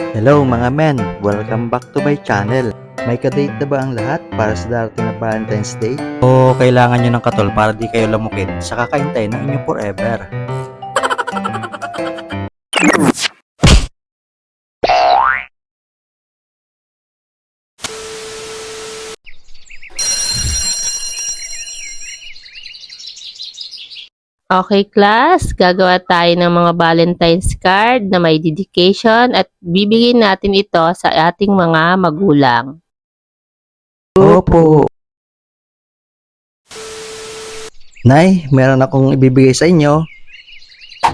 Hello mga men! Welcome back to my channel. May kadate na ba ang lahat para sa darating na Valentine's Day? O kailangan nyo ng katol para di kayo lamukit sa kakaintay ng inyong forever? Okay class, gagawa tayo ng mga Valentine's card na may dedication at bibigyan natin ito sa ating mga magulang. Opo! Nay, meron akong ibibigay sa inyo.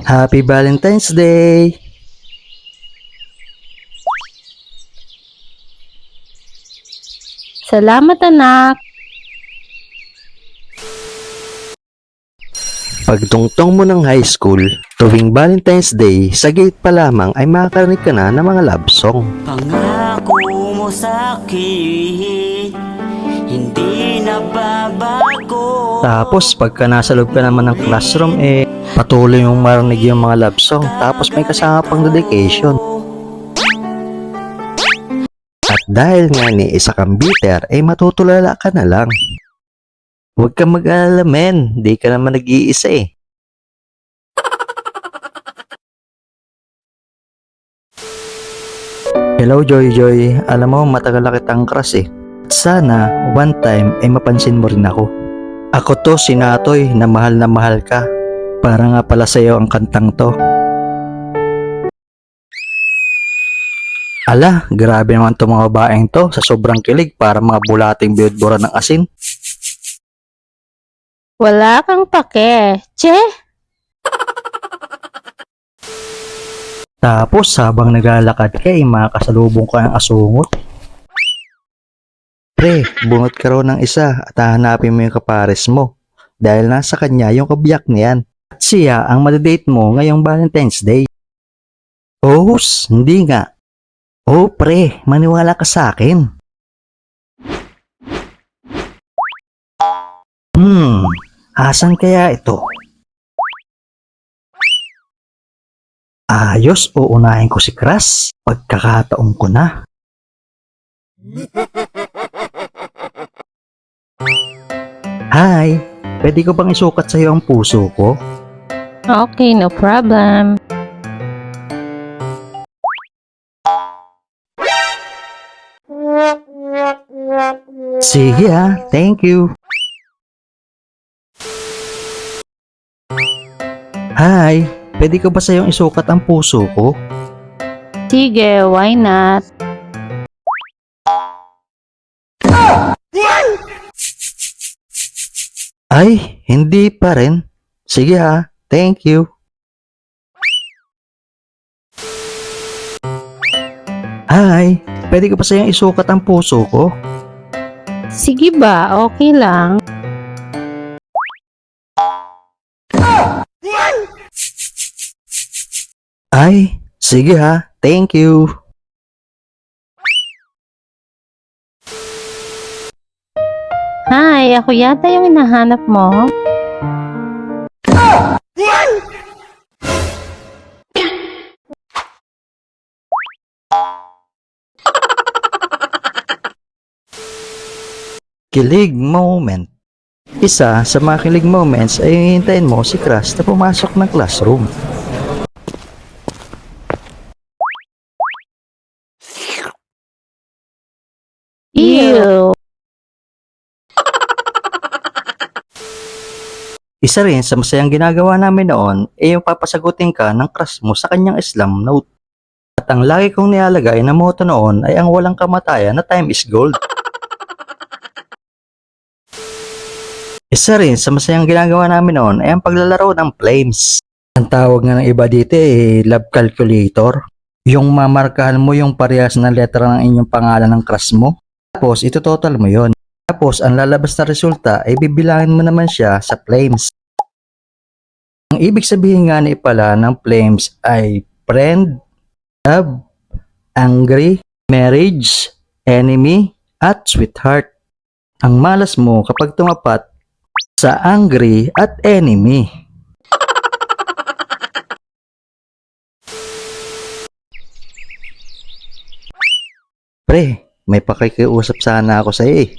Happy Valentine's Day! Salamat anak! Pagtungtong mo ng high school, tuwing Valentine's Day, sa gate pa lamang ay makakarinig ka na ng mga love song. Pangako mo sa'kin, hindi na babago. Tapos pagka nasa loob ka naman ng classroom, patuloy mong marinig yung mga love song. Tapos may kasama pang dedication. At dahil nga ni isa kang bitter, matutulala ka na lang. Huwag kang mag-alala men, di ka naman nag-iisa Hello Joy Joy, alam mo matagal na kitang crush Sana one time ay mapansin mo rin ako. Ako to si Natoy na mahal ka. Para nga pala sa'yo ang kantang to. Ala, grabe naman to mga babaeng to sa sobrang kilig para mga bulating biyod-bura ng asin. Wala kang pake, che! Tapos habang naglalakad ka makakasalubong ka ng asungot. Pre, bunot ka raw ng isa at hahanapin mo yung kapares mo dahil nasa kanya yung kabiyak niyan. At siya ang madadate mo ngayong Valentine's Day. Oh, hindi nga. Oh pre, maniwala ka sa akin. Asan kaya ito? Ayos, uunahin ko si Crush. Pagkakataon ko na. Hi, pwede ko bang isukat sa'yo ang puso ko? Okay, no problem. Sige thank you. Hi, pwede ko ba sa'yong isukat ang puso ko? Sige, why not? Ay, hindi pa rin. Sige thank you. Hi, pwede ko ba sa'yong isukat ang puso ko? Sige ba, okay lang. Ay, sige thank you. Hi, ako yata yung hinahanap mo. Kilig moment. Isa sa mga kilig moments ay hintayin mo si Crush na pumasok ng classroom. Ew! Isa rin sa masayang ginagawa namin noon ay yung papasagutin ka ng crush mo sa kanyang Islam note. At ang lagi kong nilalagay na motto noon ay ang walang kamatayan na time is gold. Isa rin sa masayang ginagawa namin noon ay ang paglalaro ng flames. Ang tawag nga ng iba dito love calculator. Yung mamarkahan mo yung parehas na letra ng inyong pangalan ng crush mo. Tapos ito total mo yon. Tapos ang lalabas na resulta ay bibilangin mo naman siya sa flames. Ang ibig sabihin nga ni pala ng flames ay friend, love, angry, marriage, enemy, at sweetheart. Ang malas mo kapag tumapat sa angry at enemy. Pre, may pakikiusap sana ako sa'yo eh.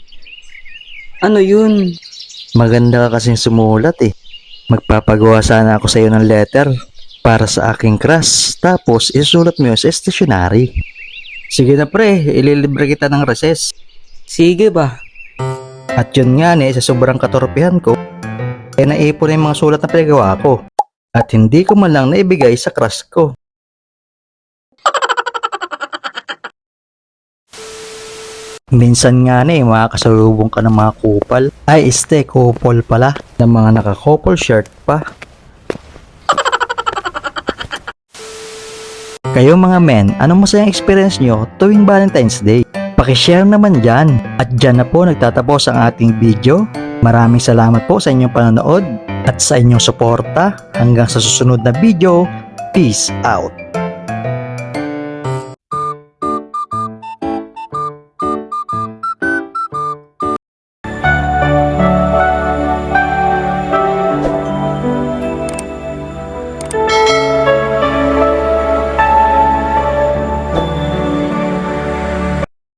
Ano yun? Maganda ka kasing sumulat eh. Magpapagawa sana ako sa'yo ng letter para sa aking crush. Tapos isulat mo yun sa stationery. Sige na pre, ililibre kita ng recess. Sige ba? At yun nga sa sobrang katorpehan ko, naipon na yung mga sulat na pinagawa ko. At hindi ko man lang naibigay sa crush ko. Minsan nga makakasalubong ka ng mga kupal. Ay, couple pala. Ng mga naka-couple shirt pa. Kayo mga men, anong masayang experience nyo tuwing Valentine's Day? Pakishare naman dyan. At dyan na po nagtatapos ang ating video. Maraming salamat po sa inyong panonood at sa inyong suporta. Hanggang sa susunod na video. Peace out.